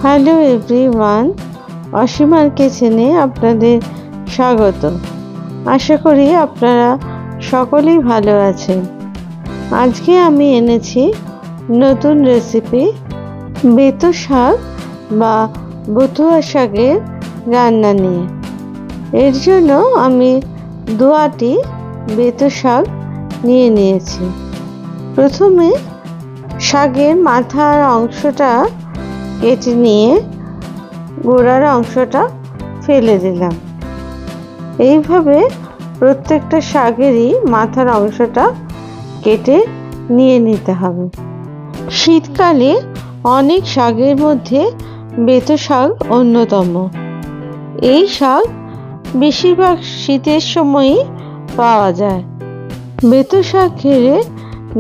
Hello everyone, অসীমার কিচেনে আপনাদের স্বাগত। আশা করি আপনারা সকলেই ভালো আছেন। আজকে আমি এনেছি নতুন রেসিপি, বেতো শাক বা বথুয়া শাকের রান্না নিয়ে। এর জন্য আমি 2 আটি বেতো শাক নিয়ে নিয়েছি। প্রথমে শাকের মাথার অংশটা কেটে নিয়ে গোড়ার অংশটা ফেলে দিলাম। এইভাবে প্রত্যেকটা শাকেরই মাথার অংশটা কেটে নিয়ে নিতে হবে। শীতকালে অনেক শাকের মধ্যে বেতো শাক অন্যতম। এই শাক বেশিরভাগ শীতের সময়ই পাওয়া যায়। বেতো শাক খেলে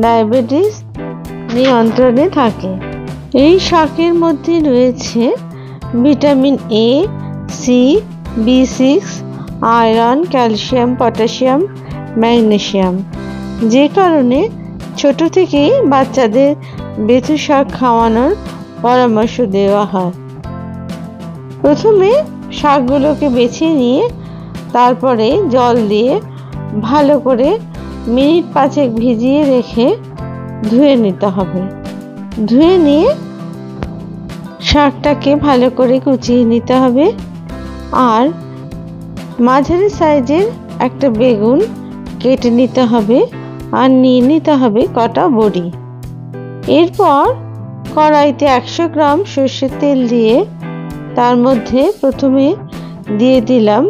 ডায়াবেটিস নিয়ন্ত্রণে থাকে। এই শাকের মধ্যে রয়েছে ভিটামিন এ, সি, বি6, আয়রন, ক্যালসিয়াম, পটাশিয়াম, ম্যাগনেসিয়াম, যে কারণে ছোট থেকেই বাচ্চাদের বেতো শাক খাওয়ানোর পরামর্শ দেওয়া হয়। প্রথমে শাকগুলোকে বেছে নিয়ে তারপরে জল দিয়ে ভালো করে মিনিট 5 ভিজিয়ে রেখে ধুয়ে নিতে হবে। ধুয়ে নিয়ে শাকটাকে ভালো করে কুচিয়ে নিতে হবে। আর মাঝারি সাইজের একটা বেগুন কেটে নিতে হবে আর নিয়ে নিতে হবে কটা বড়ি। এরপর কড়াইতে 100 গ্রাম সর্ষের তেল দিয়ে তার মধ্যে প্রথমে দিয়ে দিলাম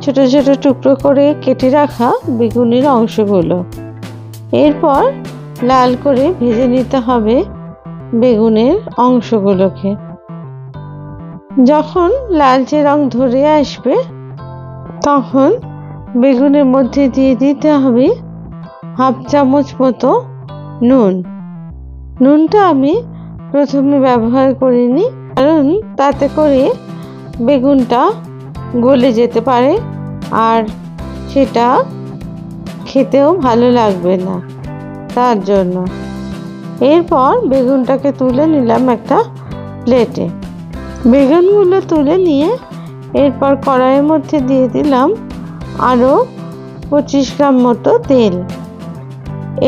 ছোট ছোট টুকরো করে কেটে রাখা বেগুনের অংশগুলো। এরপর লাল করে ভেজে নিতে হবে বেগুনের অংশগুলোকে। যখন লালচে রং ধরে আসবে তখন বেগুনের মধ্যে দিয়ে দিতে হবে হাফ চামচ মতো নুন। নুনটা আমি প্রথমে ব্যবহার করিনি, কারণ তাতে করে বেগুনটা গলে যেতে পারে আর সেটা খেতেও ভালো লাগবে না, তার জন্য। এরপর বেগুনটাকে তুলে নিলাম একটা প্লেটে। বেগুনগুলো তুলে নিয়ে এরপর কড়াইয়ের মধ্যে দিয়ে দিলাম আরও 25 গ্রাম মতো তেল।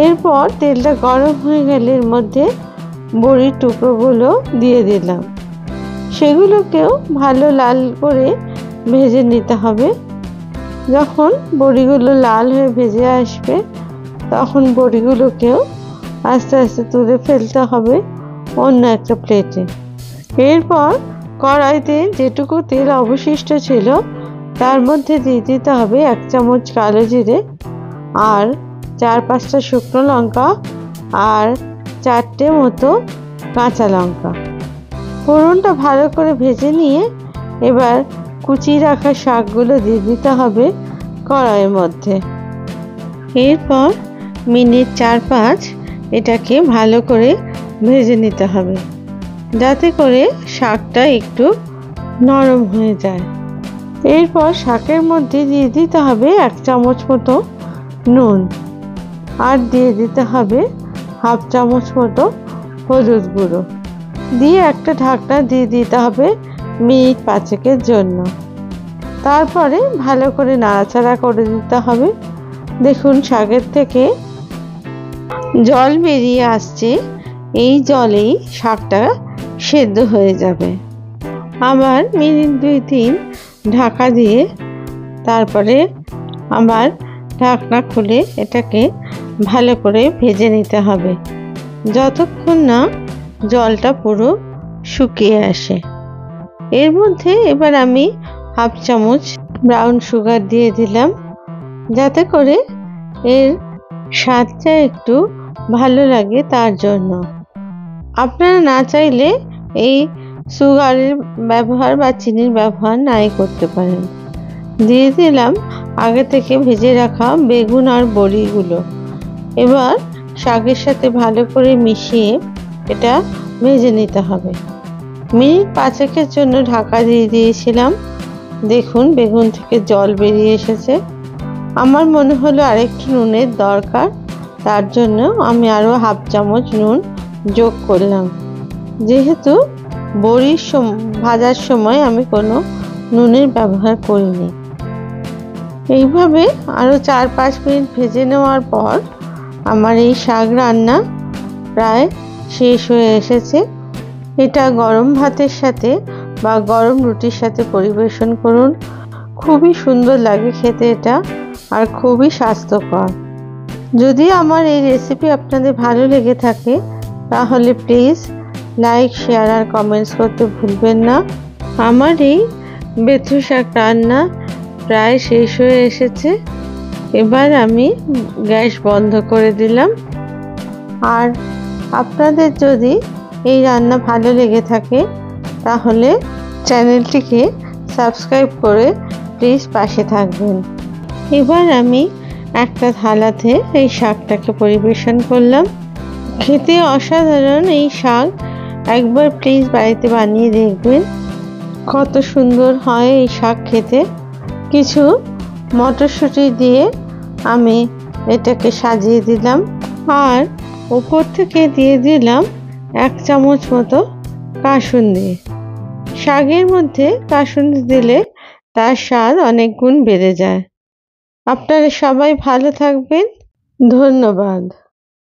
এরপর তেলটা গরম হয়ে গেলে এর মধ্যে বড়ির টুকরোগুলো দিয়ে দিলাম। সেগুলোকেও ভালো লাল করে ভেজে নিতে হবে। যখন বড়িগুলো লাল হয়ে ভেজে আসবে তখন বড়িগুলোকেও আস্তে আস্তে তুলে ফেলতে হবে অন্য একটা প্লেটে। এরপর কড়াইতে যেটুকু তেল অবশিষ্ট ছিল তার মধ্যে দিয়ে দিতে হবে 1 চামচ কালো জিরে আর 4-5টা শুকনো লঙ্কা আর 4টে মতো কাঁচা লঙ্কা। ফোড়নটা ভালো করে ভেজে নিয়ে এবার কুচিয়ে রাখা শাকগুলো দিয়ে দিতে হবে কড়াইয়ের মধ্যে। এরপর মিনিট 4-5 এটাকে ভালো করে ভেজে নিতে হবে, যাতে করে শাকটা একটু নরম হয়ে যায়। এরপর শাকের মধ্যে দিয়ে দিতে হবে 1 চামচ মতো নুন আর দিয়ে দিতে হবে হাফ চামচ মতো হলুদ গুঁড়ো দিয়ে একটা ঢাকনা দিয়ে দিতে হবে মিনিট 5 জন্য। তারপরে ভালো করে নাড়াচাড়া করে দিতে হবে। দেখুন শাকের থেকে জল বেরিয়ে আসছে, এই জলেই শাকটা সেদ্ধ হয়ে যাবে। আবার মিনিট 2-3 ঢাকা দিয়ে তারপরে আবার ঢাকনা খুলে এটাকে ভালো করে ভেজে নিতে হবে যতক্ষণ না জলটা পুরো শুকিয়ে আসে। এর মধ্যে এবার আমি হাফ চামচ ব্রাউন সুগার দিয়ে দিলাম, যাতে করে এর স্বাদটা একটু ভালো লাগে, তার জন্য। আপনারা না চাইলে এই সুগারের ব্যবহার বা চিনির ব্যবহার নাই করতে পারেন। দিয়ে দিলাম আগে থেকে ভেজে রাখা বেগুন আর বড়িগুলো। এবার শাকের সাথে ভালো করে মিশিয়ে এটা ভেজে নিতে হবে। মিনিট 5 জন্য ঢাকা দিয়ে দিয়েছিলাম। দেখুন বেগুন থেকে জল বেরিয়ে এসেছে। আমার মনে হলো আরেকটু নুনের দরকার, তার জন্য আমি আরও হাফ চামচ নুন যোগ করলাম। যেহেতু বড়ি ভাজার সময় আমি কোনো নুনের ব্যবহার করিনি। এইভাবে আরও 4-5 মিনিট ভেজে নেওয়ার পর আমার এই শাক রান্না প্রায় শেষ হয়ে এসেছে। এটা গরম ভাতের সাথে বা গরম রুটির সাথে পরিবেশন করুন। খুবই সুন্দর লাগে খেতে এটা, আর খুবই স্বাস্থ্যকর। যদি আমার এই রেসিপি আপনাদের ভালো লেগে থাকে তাহলে প্লিজ লাইক, শেয়ার আর কমেন্টস করতে ভুলবেন না। আমার এই বেথু শাক রান্না প্রায় শেষ হয়ে এসেছে। এবার আমি গ্যাস বন্ধ করে দিলাম। আর আপনাদের যদি এই রান্না ভালো লেগে থাকে তাহলে চ্যানেলটিকে সাবস্ক্রাইব করে প্লিজ পাশে থাকবেন। এবার আমি একটা থালাতে এই শাকটাকে পরিবেশন করলাম। খেতে অসাধারণ এই শাক, একবার প্লিজ বাড়িতে বানিয়ে দেখবেন। কত সুন্দর হয় এই শাক খেতে। কিছু মটরশুঁটি দিয়ে আমি এটাকে সাজিয়ে দিলাম, আর উপর থেকে দিয়ে দিলাম 1 চামচ মতো কাসুন্দি। শাকের মধ্যে কাসুন্দি দিলে তার স্বাদ অনেক গুণ বেড়ে যায়। আপনারা সবাই ভালো থাকবেন। ধন্যবাদ।